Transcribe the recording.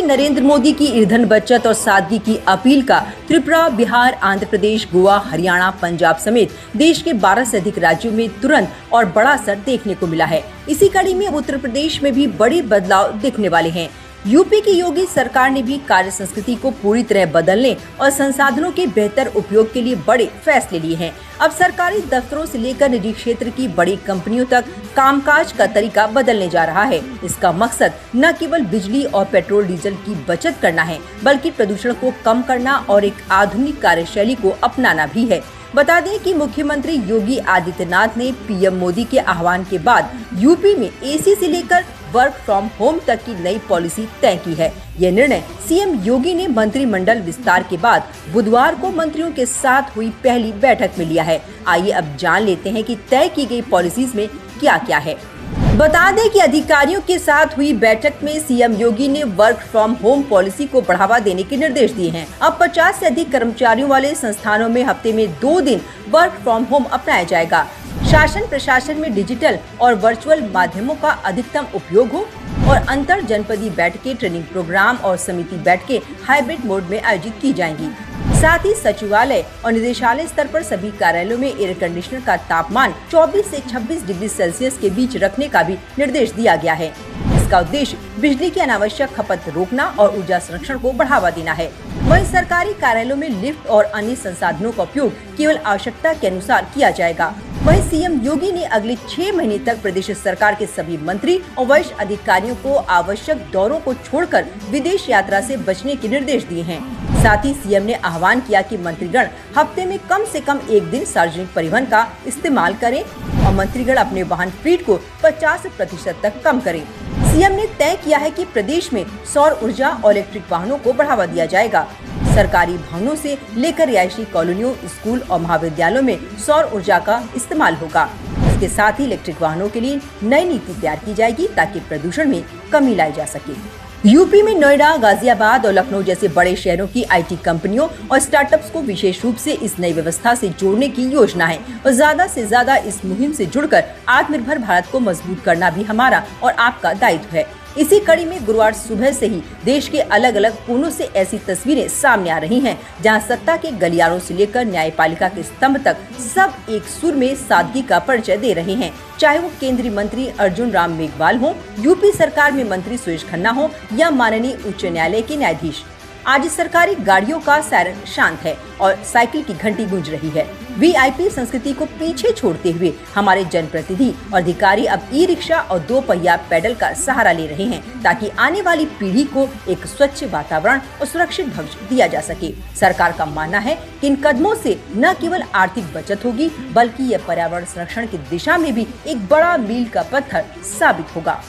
नरेंद्र मोदी की ईंधन बचत और सादगी की अपील का त्रिपुरा, बिहार, आंध्र प्रदेश, गोवा, हरियाणा, पंजाब समेत देश के 12 से अधिक राज्यों में तुरंत और बड़ा असर देखने को मिला है। इसी कड़ी में उत्तर प्रदेश में भी बड़े बदलाव दिखने वाले हैं। यूपी की योगी सरकार ने भी कार्य संस्कृति को पूरी तरह बदलने और संसाधनों के बेहतर उपयोग के लिए बड़े फैसले लिए हैं। अब सरकारी दफ्तरों से लेकर निजी क्षेत्र की बड़ी कंपनियों तक कामकाज का तरीका बदलने जा रहा है। इसका मकसद न केवल बिजली और पेट्रोल डीजल की बचत करना है, बल्कि प्रदूषण को कम करना और एक आधुनिक कार्यशैली को अपनाना भी है। बता दें कि मुख्यमंत्री योगी आदित्यनाथ ने पीएम मोदी के आह्वान के बाद यूपी में एसी से लेकर वर्क फ्रॉम होम तक की नई पॉलिसी तय की है। यह निर्णय सीएम योगी ने मंत्रिमंडल विस्तार के बाद बुधवार को मंत्रियों के साथ हुई पहली बैठक में लिया है। आइए अब जान लेते हैं कि तय की गई पॉलिसीज में क्या क्या है। बता दें कि अधिकारियों के साथ हुई बैठक में सीएम योगी ने वर्क फ्रॉम होम पॉलिसी को बढ़ावा देने के निर्देश दिए हैं। अब 50 से अधिक कर्मचारियों वाले संस्थानों में हफ्ते में 2 दिन वर्क फ्रॉम होम अपनाया जाएगा। शासन प्रशासन में डिजिटल और वर्चुअल माध्यमों का अधिकतम उपयोग हो और अंतर जनपदीय बैठकें, ट्रेनिंग प्रोग्राम और समिति बैठकें हाइब्रिड मोड में आयोजित की जाएंगी। साथ ही सचिवालय और निदेशालय स्तर पर सभी कार्यालयों में एयर कंडीशनर का तापमान 24 से 26 डिग्री सेल्सियस के बीच रखने का भी निर्देश दिया गया है। इसका उद्देश्य बिजली की अनावश्यक खपत रोकना और ऊर्जा संरक्षण को बढ़ावा देना है। वहीं सरकारी कार्यालयों में लिफ्ट और अन्य संसाधनों का उपयोग केवल आवश्यकता के अनुसार किया जाएगा। वहीं सीएम योगी ने अगले 6 महीने तक प्रदेश सरकार के सभी मंत्री और वरिष्ठ अधिकारियों को आवश्यक दौरों को छोड़कर विदेश यात्रा से बचने के निर्देश दिए हैं। साथ ही सीएम ने आह्वान किया कि मंत्रीगण हफ्ते में कम से कम 1 दिन सार्वजनिक परिवहन का इस्तेमाल करें और मंत्रीगण अपने वाहन फ्लीट को 50% तक कम करें। सीएम ने तय किया है कि प्रदेश में सौर ऊर्जा और इलेक्ट्रिक वाहनों को बढ़ावा दिया जाएगा। सरकारी भवनों से लेकर रिहायशी कॉलोनियों, स्कूल और महाविद्यालयों में सौर ऊर्जा का इस्तेमाल होगा। इसके साथ ही इलेक्ट्रिक वाहनों के लिए नई नीति तैयार की जाएगी ताकि प्रदूषण में कमी लाई जा सके। यूपी में नोएडा, गाजियाबाद और लखनऊ जैसे बड़े शहरों की आईटी कंपनियों और स्टार्टअप्स को विशेष रूप से इस नई व्यवस्था से जोड़ने की योजना है और ज्यादा से ज्यादा इस मुहिम से जुड़कर आत्मनिर्भर भारत को मजबूत करना भी हमारा और आपका दायित्व है। इसी कड़ी में गुरुवार सुबह से ही देश के अलग अलग कोनों से ऐसी तस्वीरें सामने आ रही हैं, जहां सत्ता के गलियारों से लेकर न्यायपालिका के स्तंभ तक सब एक सुर में सादगी का परिचय दे रहे हैं। चाहे वो केंद्रीय मंत्री अर्जुन राम मेघवाल हो, यूपी सरकार में मंत्री सुरेश खन्ना हो या माननीय उच्च न्यायालय के न्यायाधीश। आज सरकारी गाड़ियों का सायरन शांत है और साइकिल की घंटी गूंज रही है। वीआईपी संस्कृति को पीछे छोड़ते हुए हमारे जनप्रतिनिधि और अधिकारी अब ई रिक्शा और 2 पहिया पैडल का सहारा ले रहे हैं ताकि आने वाली पीढ़ी को एक स्वच्छ वातावरण और सुरक्षित भविष्य दिया जा सके। सरकार का मानना है कि इन कदमों से न केवल आर्थिक बचत होगी, बल्कि यह पर्यावरण संरक्षण की दिशा में भी एक बड़ा मील का पत्थर साबित होगा।